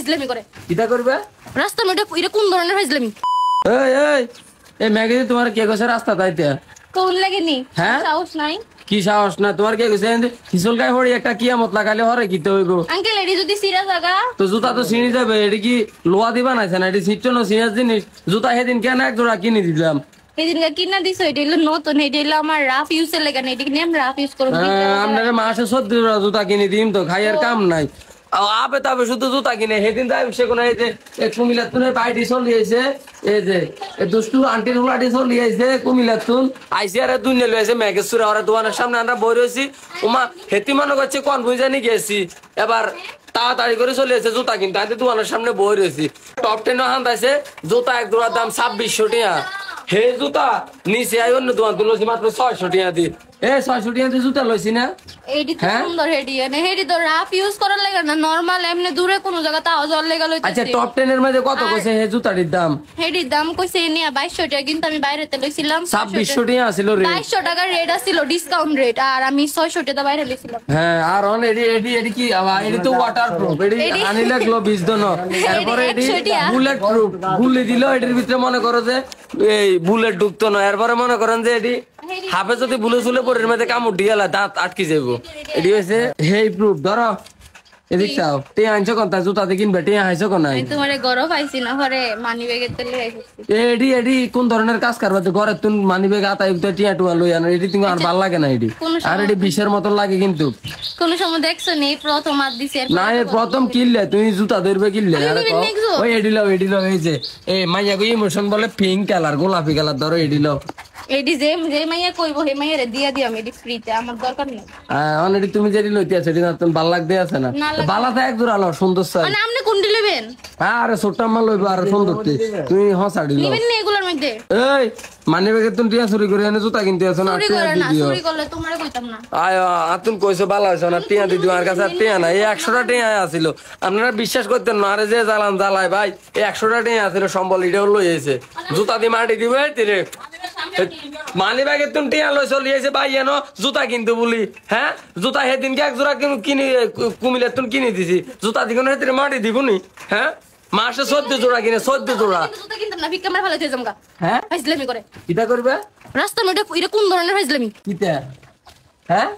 ফাইজলামি করে কিটা করবে রাস্তার মধ্যে এটা কোন ধরনের ফাইজলামি? এই এই এই ম্যাগজিন তোমার কে কইছে রাস্তা তাইতে কোন লাগেনি হ্যাঁ? সাহস নাই? কি সাহস না তোমার কে কইছে হিসল গায় হড়ি একটা কিয়ামত লাগালে হরে কিতে হইব আঙ্কেল এডি যদি সিরা জায়গা তো জুতা তো ছিঁড়ি যাবে এটা কি লোহা দিবা নাইছে না এটা ছিট্টনো সিরিয়াস জিনিস জুতা সেদিন কেন এক জোড়া কিনে দিলাম এদিনকে কিনা দিছো এটা হলো নতুন এটা হলো আমার রাফ ইউজের লাগে না এটা নিয়ে আমি রাফ ইউজ করব আপনার মাসে 14 জোড়া জুতা কিনে দিম তো খাইয়ের কাম নাই আপে তবে শুধু জুতা কিনে সেদিন যাই সে কোনো এই যে কুমিল্লার তুন পাইটি চলিয়েছে এই যে দুষ্টু আন্টির হুলাটি চলিয়েছে কুমিল্লার তুন আইসি আর দুনিয়া লইছে মেঘেশ্বরে ওরা দোকানের সামনে আমরা বই রয়েছি উমা হেতি মনে করছে কোন বুঝানি গেছি এবার তাড়াতাড়ি করে চলে এসেছে জুতা কিনতে আমি দোকানের সামনে বই রয়েছি টপ 10 হান্দাইছে জুতা এক জোড়ার দাম 2600 টাকা হে জুতা নিচে আই অন্য দোকান তুলছি মাত্র 600 টাকা দি 600 টাকা দিয়ে জুতা লইছি না এইটি তো সুন্দর হেডি না হেডি তো রাফ ইউজ করার লাগে না নরমাল এমনি দূরে কোন জায়গা তাও জল লেগে লইতেছে আচ্ছা টপ 10 এর মধ্যে কত কইছে হে জুতাটির দাম হেডির দাম কইছে নিয়া 2200 টাকা কিন্তু আমি বাইরেতে লইছিলাম 2600 টাকা ছিল রে 2200 টাকা রেট আছিল ডিসকাউন্ট রেট আর আমি 600 টাকা বাইরে লইছিলাম হ্যাঁ আর অন এডি কি আবার এডি তো ওয়াটারপ্রুফ এডি আনিলে গ্লোভিস দনো এরপরে এডি বুলেট প্রুফ গুলি দিলো এটির ভিতরে মনে করো যে এই বুলেট ঢুকতো না এরপরে মনে করেন যে এডি হাফে যদি বুলে চুলে পরের মধ্যে কামড় দিয়ে গেল দাঁত আটকে যাবো এডি হয়েছে হেই প্রুফ ধরো এদিক চাও তে আনছো কোন তা জুতা দিয়ে কিনবে তে আইছো কোন নাই তোমারে গরম পাইছি না ঘরে মানি ব্যাগের তেলে আইছি এডি কোন ধরনের কাজ করবা তো ঘরে তুই মানি ব্যাগ আতাই তো টিয়া টুয়া লই আনো এডি তুমি আর ভাল লাগে না এডি আর এডি বিশের মত লাগে কিন্তু কোন সময় দেখছো নেই প্রথম আর দিছে না এর প্রথম কিনলে তুমি জুতা ধরবে কিনলে আর ওই এডি লাও এই যে এই মাইয়া কই ইমোশন বলে পিঙ্ক কালার গোলাপি কালার ধরো এডি লাও এডি যে মাইয়া কইবো হে মাইয়া রে দিয়া দিও আমি এডি ফ্রিতে আমার দরকার নেই অলরেডি তুমি যেটি লইতে আছে এডি না তুমি ভাল লাগতে আছে না বালাতে এক জোড়া লও সুন্দর চাই মানে আপনি কোনটি নেবেন আরে ছোট্টা মাল লইবা আর সুন্দর তুমি হসাড়ি লও নেবেন না এগুলোর মধ্যে এই মানে বেগে তুমি টিয়া চুরি করে এনে জুতা কিনতে আছো না টিয়া দি দিও চুরি করলে তোমারে কইতাম না আয় আতুন কইছো বালা হইছো না টিয়া দি দিও আর কাছে টিয়া না এই 100 টা টিয়া আছিল আপনারা বিশ্বাস করতেন না আরে যে জ্বালান জ্বালায় ভাই এই 100 টা টিয়া আছিল সম্বল এটাও লইছে জুতা দি মাটি দিবে তিরে মানি ব্যাগে তুমি টিয়া লইছো লিয়েছে ভাই এনো জুতা কিনতে বলি হ্যাঁ জুতা সেদিন কে এক জোড়া কিনে কুমিল্লার তুমি কিনে দিছি জুতা দি কোন হেতিরে মাটি দিবনি হ্যাঁ মাসে 14 জোড়া কিনে 14 জোড়া জুতা কিনতাম না ভিক্ষা মার ভালো হয়ে যামগা হ্যাঁ ফাইজলামি করে কিটা করবে রাস্তার মধ্যে এটা কোন ধরনের ফাইজলামি কিটা হ্যাঁ